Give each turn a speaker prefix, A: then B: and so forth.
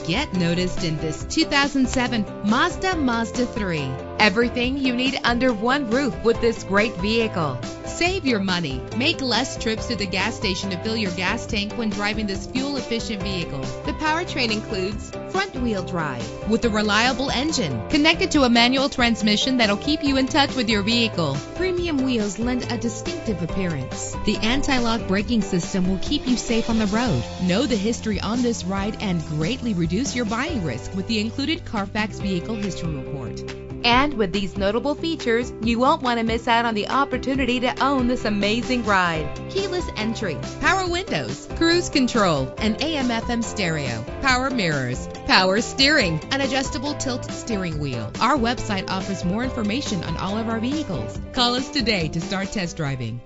A: Get noticed in this 2007 Mazda 3. Everything you need under one roof with this great vehicle. Save your money. Make less trips to the gas station to fill your gas tank when driving this fuel-efficient vehicle. The powertrain includes front-wheel drive with a reliable engine connected to a manual transmission that'll keep you in touch with your vehicle. Premium wheels lend a distinctive appearance. The anti-lock braking system will keep you safe on the road. Know the history on this ride and greatly reduce your buying risk with the included Carfax Vehicle History Report. And with these notable features, you won't want to miss out on the opportunity to own this amazing ride. Keyless entry, power windows, cruise control, an AM/FM stereo, power mirrors, power steering, an adjustable tilt steering wheel. Our website offers more information on all of our vehicles. Call us today to start test driving.